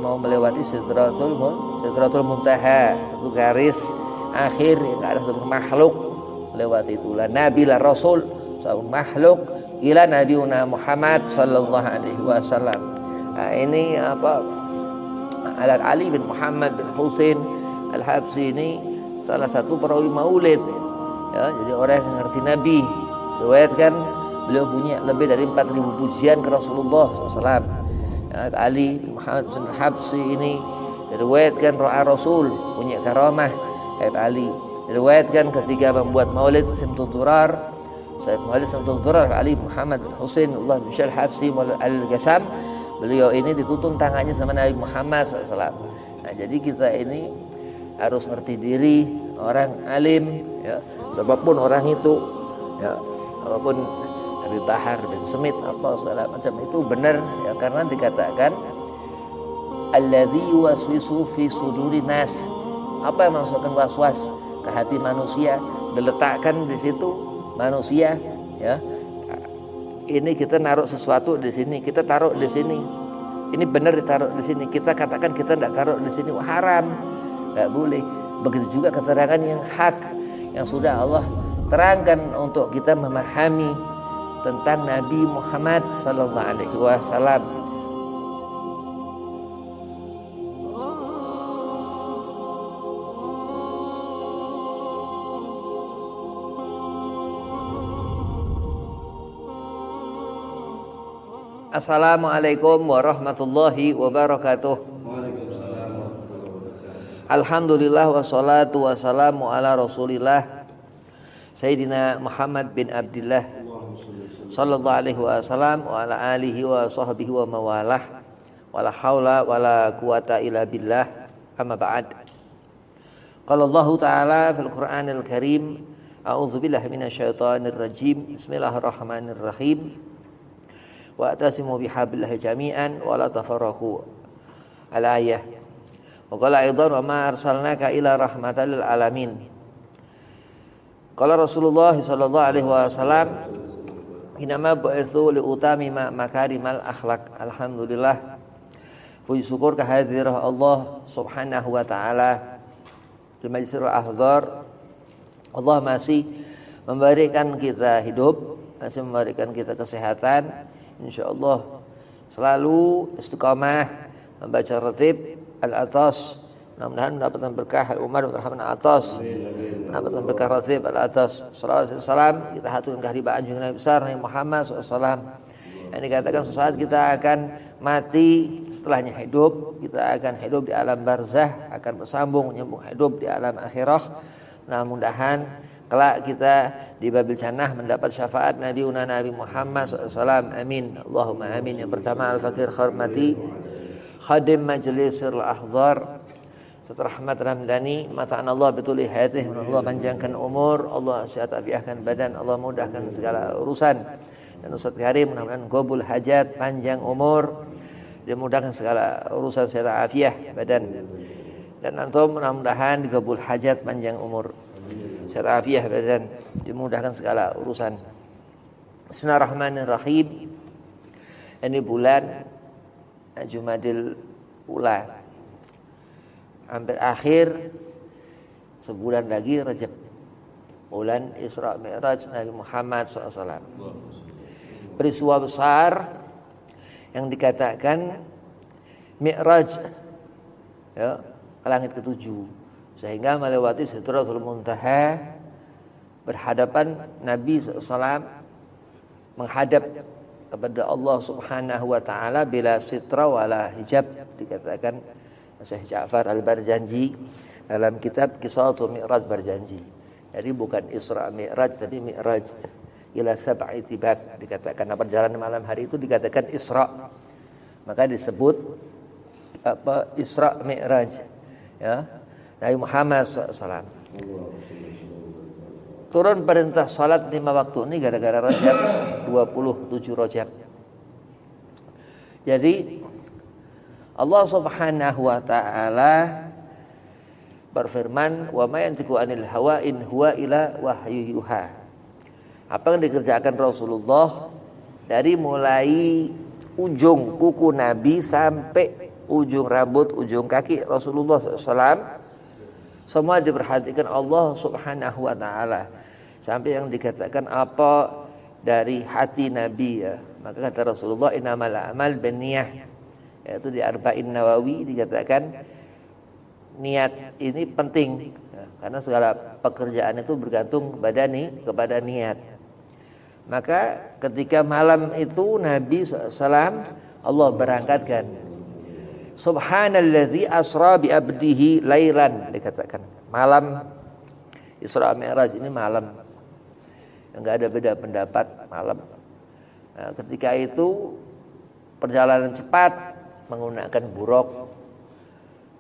mau melewati Sidratul Muntaha, satu garis akhir yang ada satu makhluk melewati itu. La nabi la rasul, satu makhluk ila nabiuna Muhammad sallallahu alaihi wasallam. Nah, ini Ali bin Muhammad bin Husain Al-Habsyi ini salah satu perawi maulid ya, jadi orang yang ngerti Nabi. Riwayatkan beliau punya lebih dari 4.000 pujian ke Rasulullah SAW. Ya, Ali bin Muhammad bin Al-Habsyi ini diriwayatkan ro'a Rasul, punya karamah. Habib Ali diriwayatkan ketika membuat maulid Simtul Durar, maulid Simtul Durar Ali Muhammad bin Husain Allah bin Al-Habsyi Al-Ghasam, beliau ini dituntun tangannya sama Nabi Muhammad SAW. Nah, jadi kita ini harus ngerti diri, orang alim ya, siapapun orang itu ya, apapun Nabi Bahar bin Semit apa segala macam itu benar ya, karena dikatakan alladzi yuwaswisu fi sudurin nas, apa yang masukkan waswas ke hati manusia, diletakkan di situ manusia ya. Ini kita naruh sesuatu di sini, kita taruh di sini. Ini benar ditaruh di sini, kita katakan kita tidak taruh di sini, haram, tidak boleh. Begitu juga keterangan yang hak yang sudah Allah terangkan untuk kita memahami tentang Nabi Muhammad sallallahu alaihi wasallam. Assalamualaikum warahmatullahi wabarakatuh. Alhamdulillah wassalatu wassalamu ala Rasulillah Sayyidina Muhammad bin Abdillah sallallahu alaihi wasallam wa ala alihi wa sahbihi wa mawalah, wala haula wala quwata illa billah, amma ba'd. Qala Allah Ta'ala fil Qur'anil Karim, a'udzu billahi minasyaitonir rajim, bismillahirrahmanirrahim. Wa atasimu bihablillahi jami'an wa la tafarraqu. Al-ayah. Wa qala aidan wa ma arsalnaka ila rahmatan lil alamin. Qala Rasulullah sallallahu alaihi wasallam, inama bu'itsu li utamima makarimal akhlaq. Alhamdulillah, puji syukur kehadiran Allah Subhanahu wa taala di majlisir ahdzar. Allah masih memberikan kita hidup, masih memberikan kita kesehatan. Insyaallah selalu istiqamah membaca ratib al-atas, mudah-mudahan mendapatkan berkah al-umar al-atas, mendapatkan berkah ratib al-atas. Salawat salam kita haturkan kehadiran junjungan Nabi besar Nabi Muhammad SAW. Yang dikatakan suatu saat kita akan mati, setelahnya hidup, kita akan hidup di alam barzah, akan bersambung menyambung hidup di alam akhirah. Mudah-mudahan kelak kita di Babil Jannah mendapat syafaat Nabi Muhammad SAW. Amin. Allahumma amin. Yang pertama Al-Fakir Kharmati Khadim Majlisir Al-Ahdzar Ustaz Rahmat Ramdhani, mata'an Allah betuli hayatih, Allah panjangkan umur, Allah sehat afiahkan badan, Allah mudahkan segala urusan. Dan Ustaz Karim mudah-mudahan qabul hajat, panjang umur, dimudahkan segala urusan sehat afiah badan. Dan antum mudah-mudahan digabul hajat, panjang umur, sehat afiah badan, dimudahkan segala urusan. Bismillahirrahmanirrahim. Ini bulan Jumadil Ula, hampir akhir, sebulan lagi Rajab, bulan Isra Mi'raj Nabi Muhammad SAW. Peristiwa besar yang dikatakan Mi'raj ya, ke langit ketujuh, sehingga melewati Sidratul Muntaha, berhadapan Nabi SAW menghadap kepada Allah Subhanahu wa taala bila sitra wala hijab. Dikatakan Syekh Ja'far Al-Barjanji dalam kitab Qisatul Mi'raj Barjanji. Jadi bukan Isra Mi'raj tapi Mi'raj ila sab'i tibak. Dikatakan perjalanan malam hari itu dikatakan Isra. Maka disebut Isra Mi'raj ya. Nabi Muhammad SAW turun perintah salat 5 waktu ini gara-gara Rajab, 27 Rajab. Jadi Allah Subhanahu wa taala berfirman, wa ma yantiqu anil hawa in huwa ila wahyu yuha. Apa yang dikerjakan Rasulullah dari mulai ujung kuku Nabi sampai ujung rambut, ujung kaki Rasulullah SAW semua diperhatikan Allah Subhanahu wa taala. Sampai yang dikatakan apa dari hati Nabi ya. Maka kata Rasulullah innamal a'mal binniyah. Yaitu di Arba'in Nawawi dikatakan niat ini penting ya, karena segala pekerjaan itu bergantung kepada niat. Maka ketika malam itu Nabi SAW Allah berangkatkan Subhanallazi asra bi abdihi lailan, dikatakan malam Isra Mi'raj ini malam. Enggak ada beda pendapat malam. Nah, ketika itu perjalanan cepat menggunakan buruk.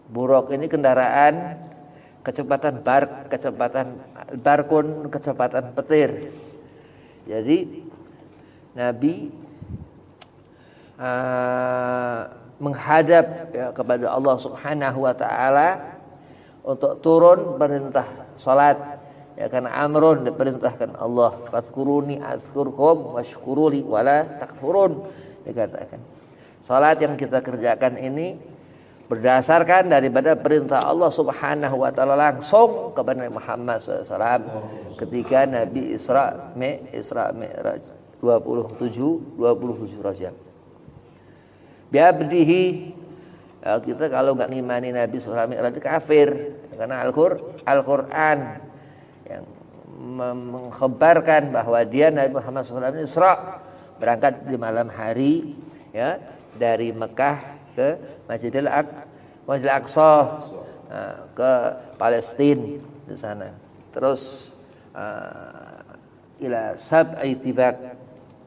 Buruk ini kendaraan kecepatan barkun, kecepatan petir. Jadi Nabi menghadap ya, kepada Allah Subhanahu wa taala untuk turun perintah salat ya, karena amrun diperintahkan Allah fazkuruni azkurkum washkuruli wala takfurun, dikatakan salat yang kita kerjakan ini berdasarkan daripada perintah Allah Subhanahu wa taala langsung kepada Muhammad SAW ketika Nabi Isra Mi'raj 27 Rajab. Biabdihi ya, kita kalau nggak ngimani Nabi Isra Mi'raj kafir karena Al-Quran yang mengkhabarkan bahwa dia Nabi Muhammad SAW Isra berangkat di malam hari ya dari Mekah ke Masjidil Aqsa ke Palestina di sana. Terus ila sab'i tibak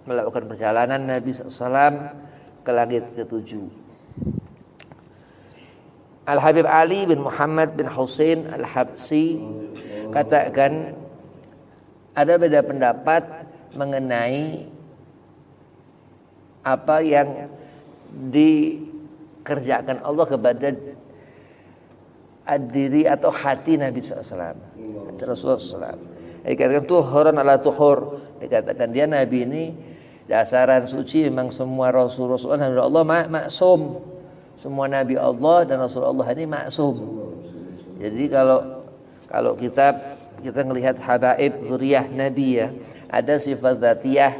melakukan perjalanan Nabi SAW ke langit ke-7. Al-Habib Ali bin Muhammad bin Husain Al-Habsi katakan ada beda pendapat mengenai apa yang dikerjakan Allah kepada diri atau hati Nabi SAW. Rasulullah SAW. Dikatakan tuhhuran ala tuhur. Dikatakan dia Nabi ini dasaran suci, memang semua Rasulullah Nabi Allah maksum. Semua Nabi Allah dan Rasulullah ini maksum. Jadi kalau kita melihat habaib zuriyah Nabi ya, ada sifat zatiyah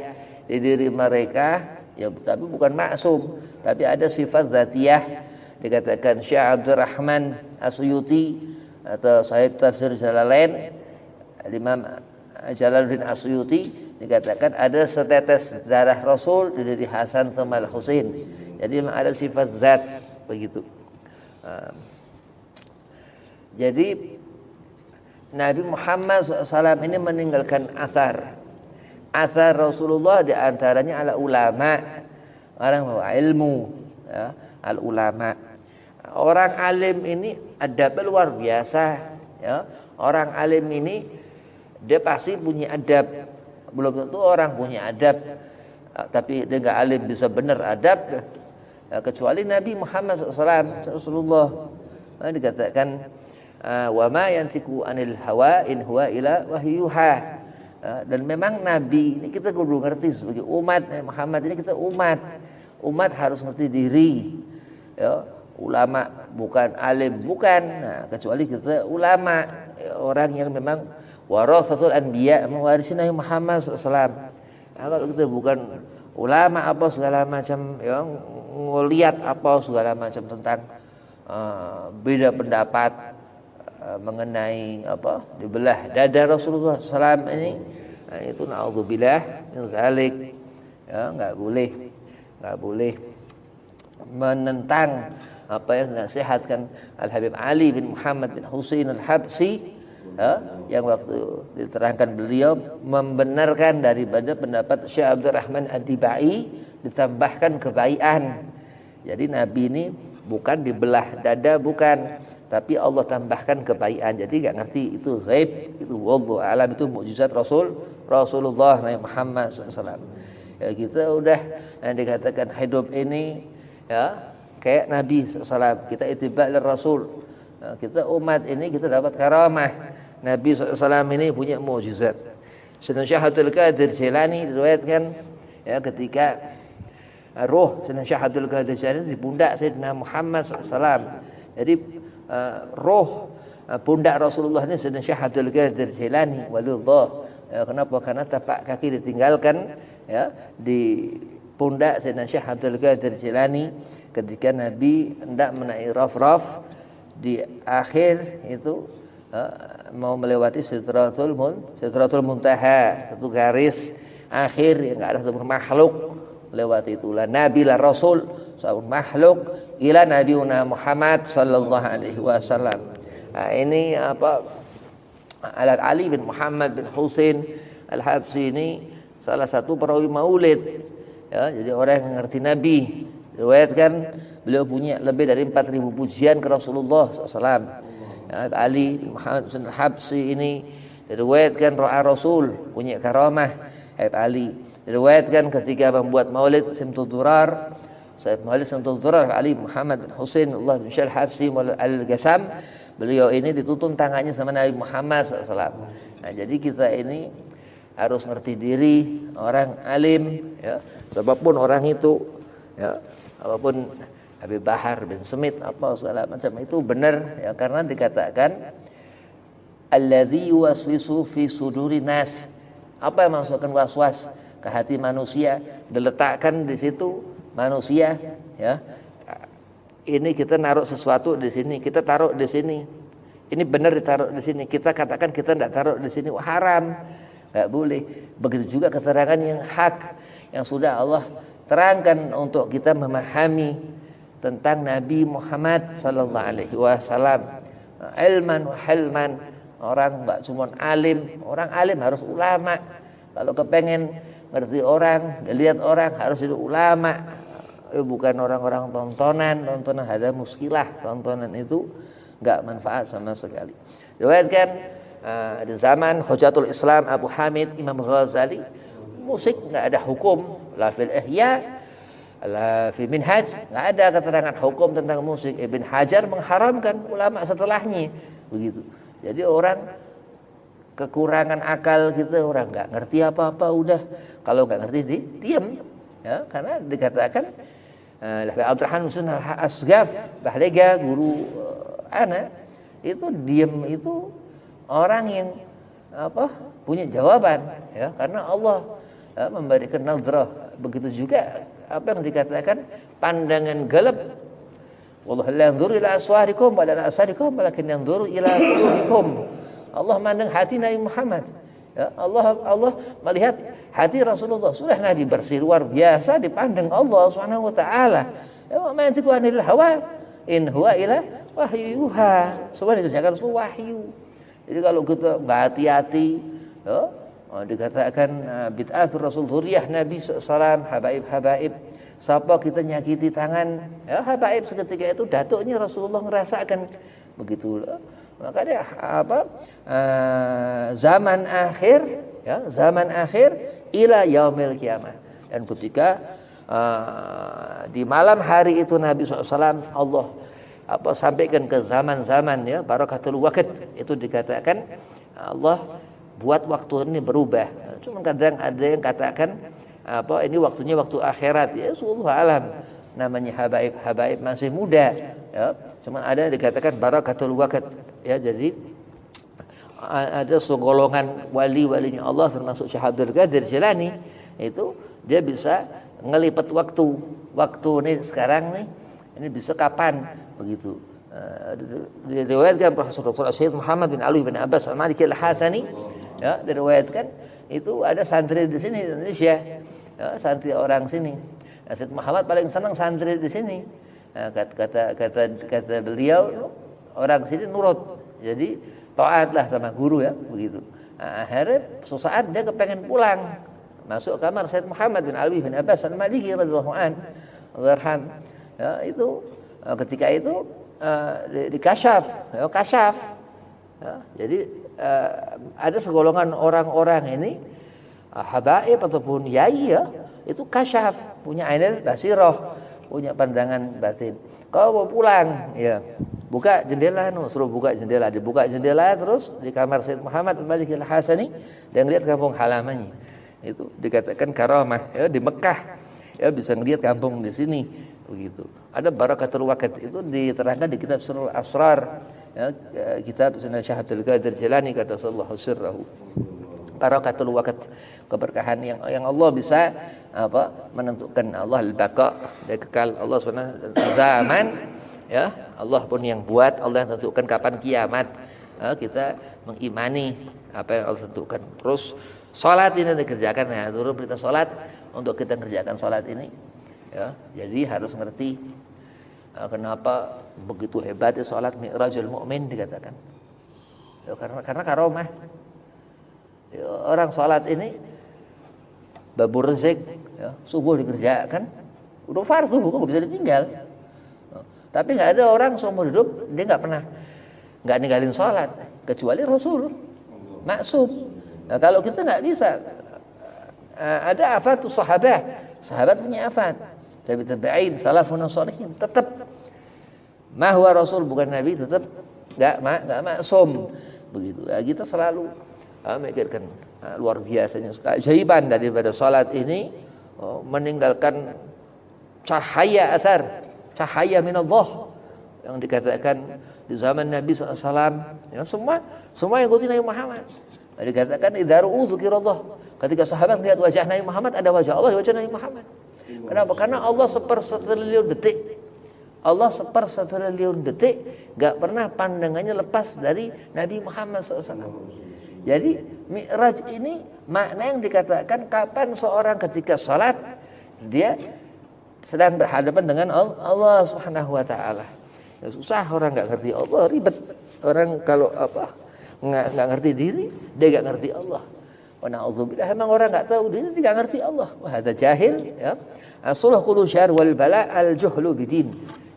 di diri mereka ya, tapi bukan maksum, tapi ada sifat zatiyah. Dikatakan Syekh Abdurrahman As-Suyuti atau sahib tafsir Jalalain Imam Jalaluddin As-Suyuti dikatakan ada setetes darah Rasul di diri Hasan sama Al-Husain. Jadi memang ada sifat zat begitu. Jadi Nabi Muhammad SAW ini meninggalkan asar Rasulullah, di antaranya ala ulama, orang bawa ilmu ya, al ulama. Orang alim ini adabnya luar biasa ya. Orang alim ini dia pasti punya adab. Belum tentu orang punya adab tapi dia enggak alim bisa benar adab ya, kecuali Nabi Muhammad SAW Rasulullah. Dikatakan wa ma yantiqu anil hawa in huwa ila wahyuha. Dan memang Nabi ini kita kudu ngerti sebagai umat Muhammad ini, kita umat harus ngerti diri ya. Ulama bukan alim bukan, nah, kecuali kita ulama ya, orang yang memang warasatul anbiya, mewarisi Nabi Muhammad SAW. Nah, kalau kita bukan ulama apa segala macam ya, ngelihat apa segala macam tentang beda pendapat mengenai apa dibelah dada Rasulullah SAW ini, nah, itu naudzubillah min zalik ya, nggak boleh menentang apa yang dinasihatkan Al-Habib Ali bin Muhammad bin Husain Al-Habsi ya, yang waktu diterangkan beliau membenarkan daripada pendapat Syekh Abdurrahman Ad-Dibai, ditambahkan kebaikan. Jadi Nabi ini bukan dibelah dada, bukan, tapi Allah tambahkan kebaikan. Jadi enggak ngerti itu ghaib, itu wallahu alam, itu mukjizat Rasulullah Nabi Muhammad SAW. Ya, kita udah yang dikatakan hidup ini ya kayak Nabi SAW, kita ittiba' Rasul. Nah, kita umat ini kita dapat karamah. Nabi SAW ini punya mukjizat. Sayyidina Syekh Abdul Qadir Jilani diriwayatkan ya, ketika roh Sayyidina Syekh Abdul Qadir Jailani di pundak Sayyidina Muhammad SAW. Jadi roh pundak Rasulullah ini Sayyidina Syekh Abdul Qadir Jailani waliullah. Kenapa? Karena tapak kaki ditinggalkan ya di pundak Sayyidina Syekh Abdul Qadir Jailani ketika Nabi hendak menaiki raf-raf di akhir itu mau melewati Sidratul Muntaha, satu garis akhir yang enggak ada satu makhluk lewat itulah Nabi lah Rasul satu makhluk ila Nabiuna Muhammad sallallahu alaihi wasallam. Ini Ali bin Muhammad bin Husain Al-Habsyi ini salah satu perawi maulid ya, jadi orang yang ngerti Nabi. Diriwayatkan beliau punya lebih dari 4.000 pujian ke Rasulullah SAW. Ya, Ali bin Muhammad bin Al-Habsyi ini diriwayatkan ro'a Rasul, punya karamah. Habib Ali diriwayatkan ketika membuat maulid Simtud Durar, maulid Simtud Durar Ali Muhammad bin Husain Allah bin Syekh Al-Habsyi Al-Ghasam, beliau ini dituntun tangannya sama Nabi Muhammad SAW. Nah, jadi kita ini harus ngerti diri, orang alim ya, siapapun orang itu ya, apapun Habib Bahar bin Smith apa segala macam itu benar ya, karena dikatakan alladzi yuwaswisu fi suduri nas, apa yang masukkan was-was ke hati manusia, diletakkan di situ manusia ya. Ini kita naruh sesuatu di sini, kita taruh di sini. Ini benar ditaruh di sini. Kita katakan kita tidak taruh di sini, haram, nggak boleh. Begitu juga keterangan yang hak yang sudah Allah terangkan untuk kita memahami tentang Nabi Muhammad sallallahu alaihi wasallam. Ilman wa hilman, orang nggak cuma alim, orang alim harus ulama. Kalau kepengen ngerti orang, lihat orang harus itu ulama. Bukan orang-orang tontonan ada muskilah, tontonan itu enggak manfaat sama sekali. Diriwayatkan di zaman Hujatul Islam Abu Hamid Imam Ghazali, musik enggak ada hukum, la fil ihya la fi minhaj, enggak ada keterangan hukum tentang musik. Ibn Hajar mengharamkan, ulama setelahnya begitu. Jadi orang kekurangan akal kita, orang enggak ngerti apa-apa udah, kalau enggak ngerti diam ya, karena dikatakan Abdurrahman bin Asgaf Bahlega guru ana itu diam itu orang yang punya jawaban ya, karena Allah memberikan nazrah. Begitu juga apa yang dikatakan pandangan gelap, wallahu la yanzuru ila aswarikum wa la asarikum walakin yanzuru ila qulubikum. Allah mandang hati Nabi Muhammad ya, Allah melihat hati Rasulullah. Sudah Nabi bersih luar biasa dipandang Allah Subhanahu wa taala. Ya, ma yantiqu anil hawa in huwa illa wahyuha. Semua dikerjakan wahyu. Jadi kalau kita enggak hati-hati ya, dikatakan bid'atur Rasul dzurriyyah Nabi sallallahu habaib. Siapa kita nyakiti tangan ya habaib, seketika itu datuknya Rasulullah ngerasakan begitu. Makanya zaman akhir ya, zaman akhir ila yaumil kiamah. Dan ketika di malam hari itu Nabi SAW Allah sampaikan ke zaman-zaman ya barakatul waqt, itu dikatakan Allah buat waktu ini berubah. Cuma kadang ada yang katakan ini waktunya waktu akhirat ya, wallahu alam. Namanya habaib masih muda ya. Cuma ada yang dikatakan barakatul waqt ya, jadi ada segolongan wali-walinya Allah termasuk Syekh Abdul Qadir Jailani, itu dia bisa ngelipat waktu ini sekarang nih, ini bisa kapan begitu. Diriwayatkan Profesor Dr. Syed Muhammad bin Ali bin Abbas Al-Maliki Al-Hasani ya, diriwayatkan itu ada santri di sini di Indonesia ya, santri orang sini. Syed Muhammad paling senang santri di sini. Kata beliau, orang sini nurut, jadi taatlah sama guru ya begitu. Akhirnya suatu saat dia kepengen pulang, masuk kamar Syed Muhammad bin Ali bin Abbas Al-Maliki radhiyallahu anhu ya, itu ketika itu dikasyaf ya, ya. Jadi ada segolongan orang-orang ini habaib ataupun yai ya, itu kasyaf, punya ainul basirah, punya pandangan batin. Kalau mau pulang ya buka jendela, suruh buka jendela, dibuka jendela terus di kamar Syed Muhammad Al-Maliki Al-Hasani dan lihat kampung halamannya. Itu dikatakan karamah ya, di Mekah ya bisa ngelihat kampung di sini begitu. Ada barakatul waqt itu diterangkan di kitab Sirrul Asrar, ya, kitab Sunan Syekh Abdul Qadir Jilani qaddasallahu sirrahu. Barakatul waqt, keberkahan yang Allah bisa menentukan. Allah al-baqa, dia kekal. Allah SWT zaman, ya, Allah pun yang buat, Allah yang tentukan kapan kiamat. Kita mengimani apa yang Allah tentukan. Terus salat ini dikerjakan, ya, turun perintah salat untuk kita kerjakan salat ini, ya. Jadi harus ngerti kenapa begitu hebatnya salat Mi'rajul Mu'min dikatakan. Ya, karena karomah. Ya, orang salat ini babu rezeki, ya, subuh dikerjakan, udah fardu, nggak bisa ditinggal. Tapi nggak ada orang seumur hidup dia nggak ninggalin sholat kecuali Rasul maksum. Nah, kalau kita nggak bisa, ada afatus sahabat punya afat, tabi'in salafun shalihin, tetap mahwa Rasul bukan Nabi, tetap nggak maksum begitu. Ya, kita selalu mikirkan luar biasanya keajaiban daripada salat ini, meninggalkan cahaya minallah yang dikatakan di zaman Nabi SAW, ya, semua yang ikuti Nabi Muhammad. Dikatakan idza ru'u dzikrullah, ketika sahabat lihat wajah Nabi Muhammad, ada wajah Allah di wajah Nabi Muhammad. Kenapa? Karena Allah sepertriliun detik gak pernah pandangannya lepas dari Nabi Muhammad SAW. Jadi Mi'raj ini makna yang dikatakan kapan seorang ketika sholat dia sedang berhadapan dengan Allah Subhanahu wa taala. Ya, susah orang enggak ngerti Allah, ribet. Orang kalau enggak ngerti diri, dia enggak ngerti Allah. Wa na'udzubillah, memang orang enggak tahu diri, dia enggak ngerti Allah. Wah, hadza jahil, ya. Asul kullu syarr wal bala al juhlu bidin.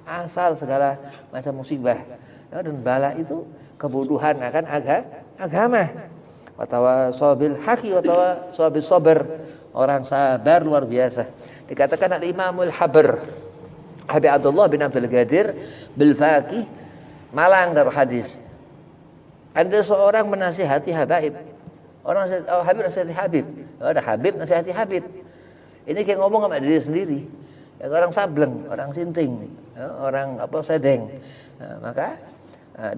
Asal segala macam musibah, ya, dan bala itu kebodohan akan agama. Watawasabil haqi watawasabil sabr, orang sabar luar biasa. Dikatakan al-Imamul Habib Abdullah bin Abdul Qadir bil Faqih Malang dari hadis. Ada seorang menasihati Habib. Orang Habib nasihati Habib. Ada Habib nasihati Habib. Ini kayak ngomong sama diri sendiri. Ya, orang sableng, orang sinting, ya, orang sedeng. Nah, maka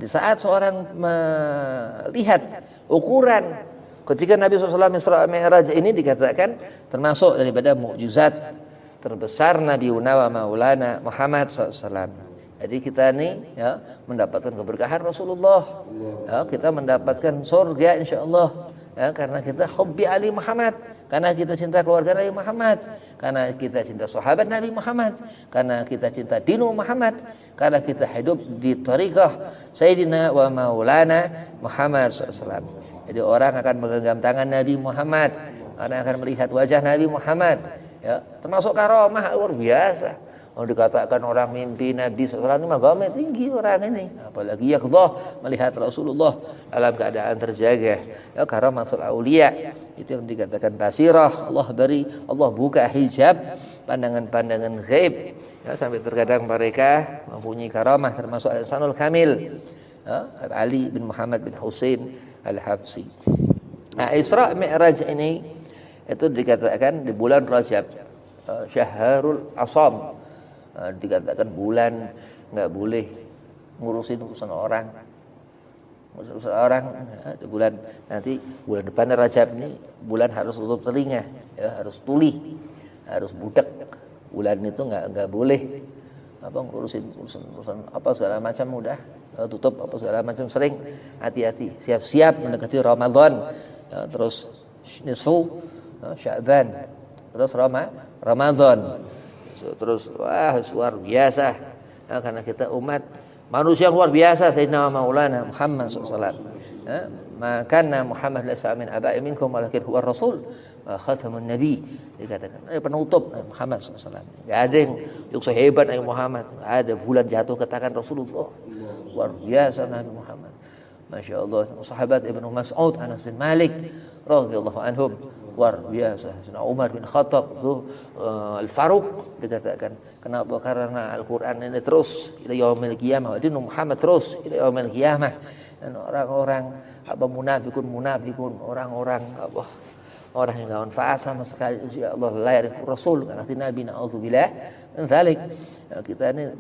di saat seorang melihat ukuran ketika Nabi SAW Isra Mi'raj ini dikatakan termasuk daripada mukjizat terbesar Nabi wa Maulana Muhammad SAW. Jadi kita ini, ya, mendapatkan keberkahan Rasulullah, ya, kita mendapatkan surga insyaallah, ya, karena kita hubbi Ali Muhammad, karena kita cinta keluarga Nabi Muhammad, karena kita cinta sahabat Nabi Muhammad, karena kita cinta dinu Muhammad, karena kita hidup di thariqah Sayyidina wa Maulana Muhammad SAW. Jadi orang akan menggenggam tangan Nabi Muhammad, orang akan melihat wajah Nabi Muhammad, ya, termasuk karomah luar biasa. Mau dikatakan orang mimpi Nabi SAW ini agama tinggi orang ini, apalagi yakhdah melihat Rasulullah dalam keadaan terjaga, ya, karamatul aulia itu yang dikatakan basirah. Allah buka hijab pandangan-pandangan ghaib, ya, sampai terkadang mereka mempunyai karamah, termasuk al-insanul kamil, ya, Ali bin Muhammad bin Husain al-Habsi. Nah, Isra Mi'raj ini itu dikatakan di bulan Rajab, Syahrul Asam. Dikatakan bulan nggak boleh ngurusin urusan orang, ya, di bulan nanti bulan depan Rajab ini bulan harus tutup telinga, ya, harus tuli, harus budak. Bulan itu nggak boleh ngurusin urusan segala macam, mudah tutup segala macam, sering hati-hati, siap-siap mendekati Ramadan, ya, terus nisfu Sya'ban, terus Ramadan. Terus wah luar biasa, ya, karena kita umat manusia yang luar biasa. Sayyidina Maulana Muhammad SAW, ya, makana Muhammad laisa min aba'i minkum walakin huwa rasul khatamun nabi, dikatakan penutup Muhammad SAW. Enggak ada yang sehebat Nabi Muhammad, enggak ada. Bulan jatuh ke tangan Rasulullah, luar biasa Nabi Muhammad, masya Allah. Sahabat Ibnu Mas'ud, Anas bin Malik radhiyallahu anhum, luar biasa. Sayyidina Umar bin Khattab, Al-Faruq, dikatakan kenapa? Karena Al-Quran ini terus ila yaumil qiyamah, din Muhammad terus ila yaumil qiyamah. Dan orang-orang munafikun, orang-orang orang yang enggak manfaat sama sekali. Ya Allah, la ya'rifu rasul kata Nabi, naudzubillah min dzalik. Kita ini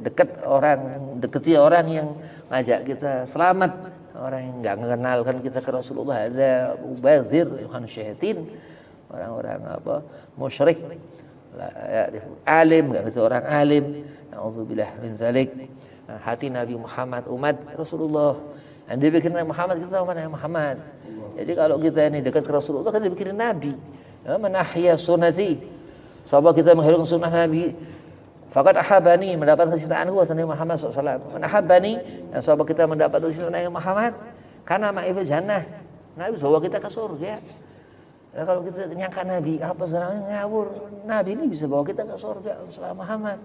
deketi orang yang ngajak kita selamat, orang yang enggak mengenalkan kita ke Rasulullah, ada mubazir, yuhan syaitin, orang-orang musyrik, la ya'rifu alim, enggak ngerti orang alim, naudzubillah min dzalik. Hati Nabi Muhammad umat Rasulullah. Dan dia bikin Nabi Muhammad, kita umat Nabi Muhammad. Jadi kalau kita ini dekat ke Rasulullah, kan dia bikin Nabi. Man ahya sunnati, sahabat kita menghidupkan sunnah Nabi, faqad ahabani, mendapat kecintaanku kata Nabi Muhammad SAW. Man ahabani, yang sahabat kita mendapat kecintaan Nabi Muhammad, karena ma'ifil jannah, Nabi bawa kita ke surga. Nah, kalau kita nyangka Nabi apa sebenarnya ngawur, Nabi ini bisa bawa kita ke surga selama Muhammad.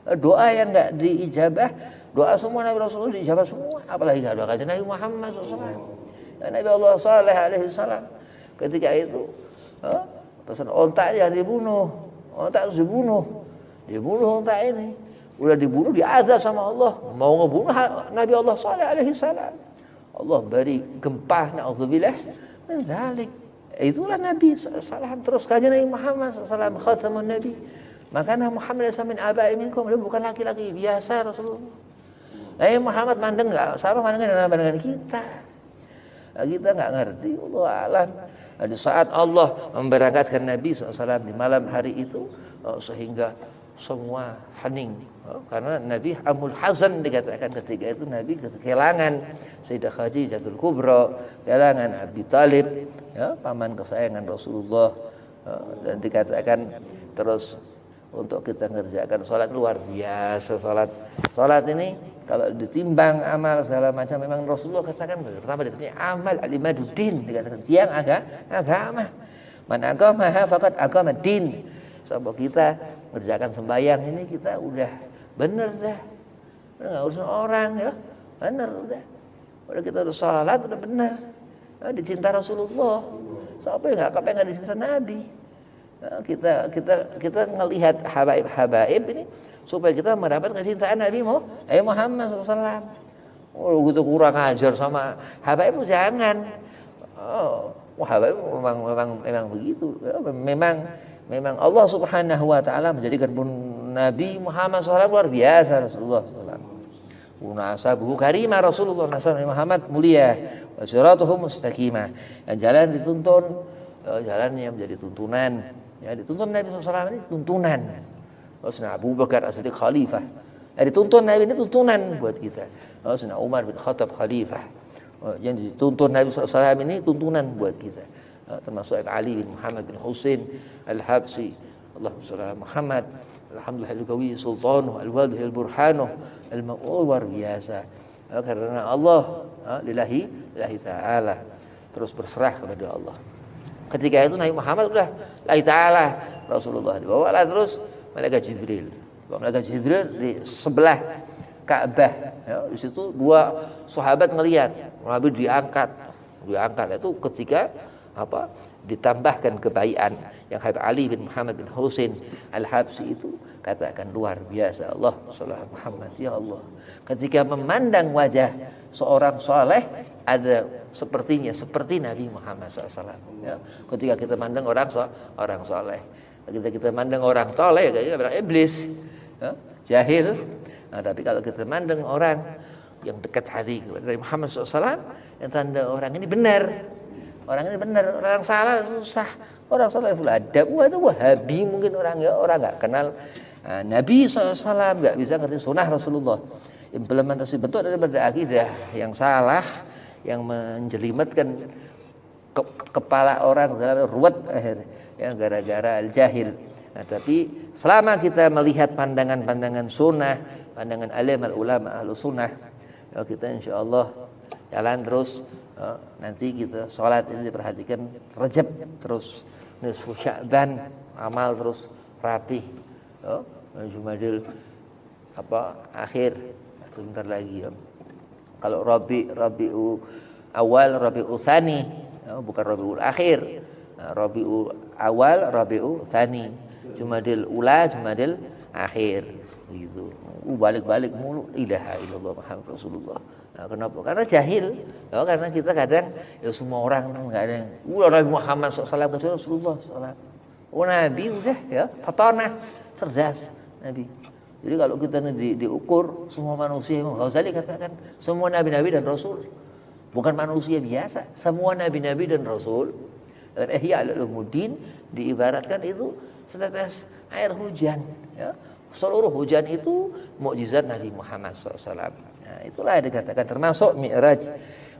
Doa yang enggak diijabah, doa semua Nabi Rasulullah diijabah semua, apalagi enggak doa Nabi Muhammad SAW. Dan Nabi Allah Saleh alaihi salam ketika itu pesan onta yang dibunuh, onta harus dibunuh onta ini, udah dibunuh diazab sama Allah, mau ngebunuh Nabi Allah Saleh alaihi salam, Allah beri gempa, naudzubillah min dzalik. Itulah Nabi SAW. Terus kajian Nabi Muhammad SAW, khatamun Nabi. Maka Nabi Muhammad SAW min aba'i minkum, dia bukan laki-laki biasa Rasulullah. Nabi Muhammad mandeng enggak sama dengan kita. Kita enggak ngerti, Allah alam. Di saat Allah memberangkatkan Nabi SAW di malam hari itu, sehingga semua hening, karena Nabi amul hazan dikatakan ketika itu Nabi kehilangan Sayyidah Khadijatul Kubra, kehilangan Abi Talib, paman kesayangan Rasulullah, dan dikatakan terus untuk kita mengerjakan sholat luar biasa. Sholat ini kalau ditimbang amal segala macam, memang Rasulullah katakan pertama ditanya amal alimaduddin, dikatakan tiang agama, man agamaha faqad agama din. Sebab kita mengerjakan sembahyang ini kita udah bener dah, nggak urusan orang ya, bener udah kita udah sholat udah bener, dicinta Rasulullah. Siapa yang nggak kepengen dicinta Nabi? Kita ngelihat habaib ini supaya kita mendapat kecintaan Nabi Muhammad SAW. Oh, gitu kurang ajar sama habaib, jangan. Habaib memang begitu. Memang Allah Subhanahu wa taala menjadikan Nabi Muhammad SAW luar biasa. Rasulullah SAW nasabuhu karimah, Rasulullah nasab Muhammad mulia, wa siratuhu mustaqimah. Dan jalan dituntun, jalan yang menjadi tuntunan. Ya, dituntun Nabi SAW ini tuntunan. Sayyidina Abu Bakar As-Siddiq khalifah. Dituntun Nabi ini tuntunan buat kita. Sayyidina Umar bin Khattab khalifah. Yang dituntun Nabi SAW ini tuntunan buat kita. Termasuk Ali bin Muhammad bin Husain Al-Habsi, Allahumma shalli ala Muhammad, alhamdulillah al-qawi sultanuh al-wadih al-burhanuh luar biasa. Karena Allah lillahi ta'ala, terus berserah kepada Allah. Ketika itu Nabi Muhammad udah lillahi ta'ala, Rasulullah dibawa lah terus malaikat Jibril di sebelah Ka'bah. Di situ dua sahabat ngelihat Nabi diangkat itu ketika ditambahkan kebaikan yang Habib Ali bin Muhammad bin Husain Al-Habsi itu, katakan luar biasa. Allah sallallahu Muhammad, ya Allah, ketika memandang wajah seorang soleh ada sepertinya seperti Nabi Muhammad SAW. Ya. Ketika kita mandang orang soleh, ketika kita mandang orang toleh ya kayak iblis, jahil. Nah, tapi kalau kita mandang orang yang dekat hati kepada Nabi Muhammad SAW, yang tanda orang ini benar. Orang salah susah. Orang salah full adab, itu Wahabi mungkin orang nggak kenal Nabi SAW, nggak bisa ngerti sunnah Rasulullah. Implementasi bentuk daripada akidah yang salah, yang menjelimetkan kepala orang dalam ruwet akhirnya, yang gara-gara al-jahil. Nah, tapi selama kita melihat pandangan-pandangan sunnah, pandangan alim al-ulama ahlu sunnah, ya kita insya Allah jalan terus. Nanti kita sholat ini diperhatikan Rajab terus, nisfu Sya'ban amal terus rapi, Jumadil akhir sebentar lagi ya. Kalau Rabiul awal, Rabiul tsani, bukan Rabiul akhir, Rabiul awal, Rabiul tsani, Jumadil ula, Jumadil akhir gitu. Balik-balik mulu, ilaha illallah Muhammad Rasulullah. Nah, kenapa? Karena jahil. Ya, karena kita kadang ya semua orang nggak ada yang Nabi Muhammad SAW kecuali Rasulullah SAW. Oh Nabi udah ya fatonah, cerdas Nabi. Jadi kalau kita diukur semua manusia, Imam Ghazali katakan semua nabi-nabi dan rasul bukan manusia biasa, semua nabi-nabi dan rasul. Dalam Ihya Ulumuddin diibaratkan itu setetes air hujan. Ya. Seluruh hujan itu mukjizat Nabi Muhammad SAW. Nah, itulah yang dikatakan termasuk Mi'raj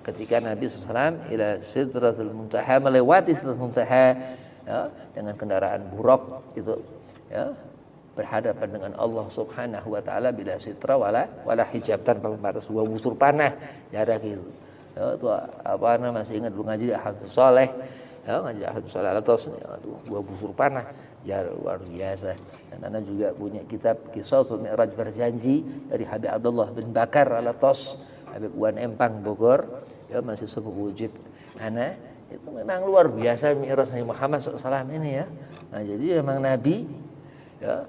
ketika Nabi SAW ila Sidratul Muntaha, melewati Sidratul Muntaha ya, dengan kendaraan buraq itu ya, berhadapan dengan Allah Subhanahu wa taala bila sitra wala hijab, tanpa pembatas, 2 busur panah jarak itu. Ya, itu apa namanya, masih ingat dulu ngaji Ahadus Saleh. Ya, ngaji Ahadus Saleh Al-Atas, ya, 2 busur panah. Ya luar biasa. Dan Anda juga punya kitab Qisasul Mi'raj Berjanji dari Habib Abdullah bin Bakar Al-Atas, Habib Wan Empang Bogor, ya masih sepuh wujud. Ana itu memang luar biasa Mi'raj Nabi Muhammad SAW ini ya. Nah, jadi memang Nabi ya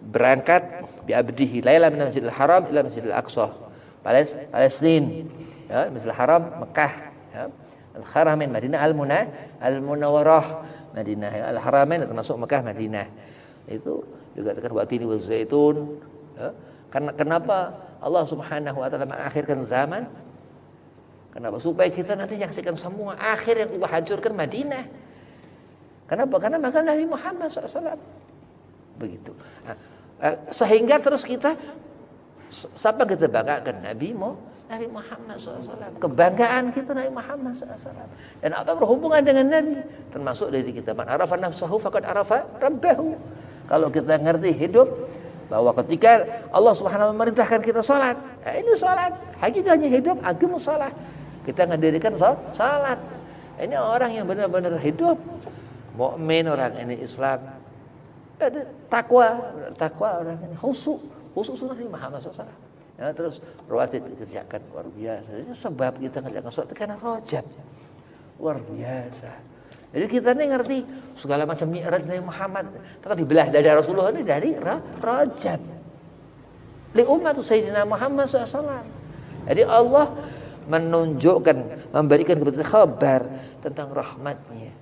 berangkat bi abdihi laila min Masjidil Haram ila Masjidil Aqsa, Palestina ya, Masjidil Haram Mekah ya, Al-Haramain Madinah, Al-Munawwarah Madinah ya, Al-Haramain termasuk Mekah Madinah. Itu juga dikatakan watini wa zaitun ya. Karena kenapa Allah Subhanahu wa taala mengakhirkan zaman? Kenapa? Supaya kita nanti menyaksikan semua akhir yang Allah hancurkan Madinah. Kenapa? Karena makan Nabi Muhammad SAW. Begitu. Nah, sehingga terus kita siapa kita banggakan? Nabi Muhammad SAW. Kebanggaan kita Nabi Muhammad SAW. Dan apa berhubungan dengan Nabi? Termasuk dari kita man arafa nafsahu faqad arafa rabbahu. Kalau kita ngerti hidup bahwa ketika Allah Subhanahu memerintahkan kita salat, ini salat, hakikatnya hidup agimus salat. Kita mendirikan salat. Ini orang yang benar-benar hidup mukmin, orang ini Islam. Takwa orang ini khusyuk Nabi Muhammad SAW. Ya, terus rawatib dikerjakan luar biasa. Ini sebab kita kerjakan sholat karena rajab luar biasa. Jadi kita ini ngerti segala macam Mi'raj Nabi Muhammad. Tetap dibelah dari Rasulullah ini dari rajab. Li umat Sayyidina Muhammad SAW. Jadi Allah menunjukkan, memberikan kepada kabar tentang rahmatnya,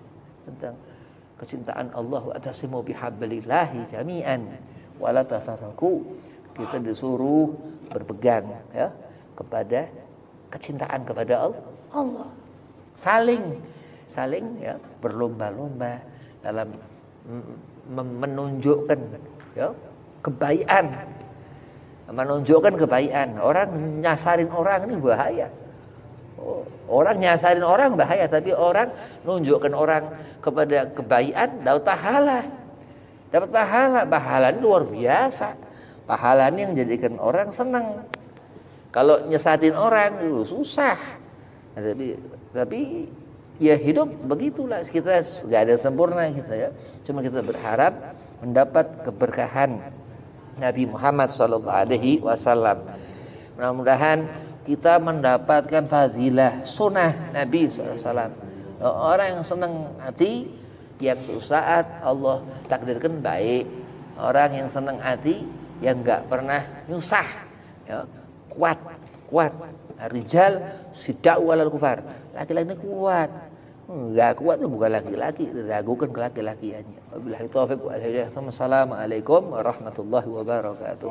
tentang kecintaan Allah, wa atasimu bihablillahi jami'an wa la tafarraqu. Kita disuruh berpegang ya kepada kecintaan kepada Allah. Saling ya berlomba-lomba dalam menunjukkan ya kebaikan. Menunjukkan kebaikan. Orang nyasarin orang ini bahaya. Orang nyasarin orang bahaya, tapi orang nunjukkan orang kepada kebaikan dapat pahala. Dapat pahala. Pahala ini luar biasa. Pahala ini yang jadikan orang senang. Kalau nyesatin orang itu susah. Nah, tapi ya hidup begitulah. Kita nggak ada sempurna kita ya. Cuma kita berharap mendapat keberkahan Nabi Muhammad SAW. Mudah-mudahan kita mendapatkan fadilah sunnah Nabi SAW. Orang yang senang hati, yang suatu saat Allah takdirkan baik. Orang yang senang hati, yang enggak pernah nyusah, ya, kuat. Rijal sidau alal kufar. Laki-laki ini kuat. Enggak kuat itu bukan laki-laki, diragukan ke laki-lakiannya. Wabillahi taufiq wal hidayah. Assalamualaikum warahmatullahi wabarakatuh.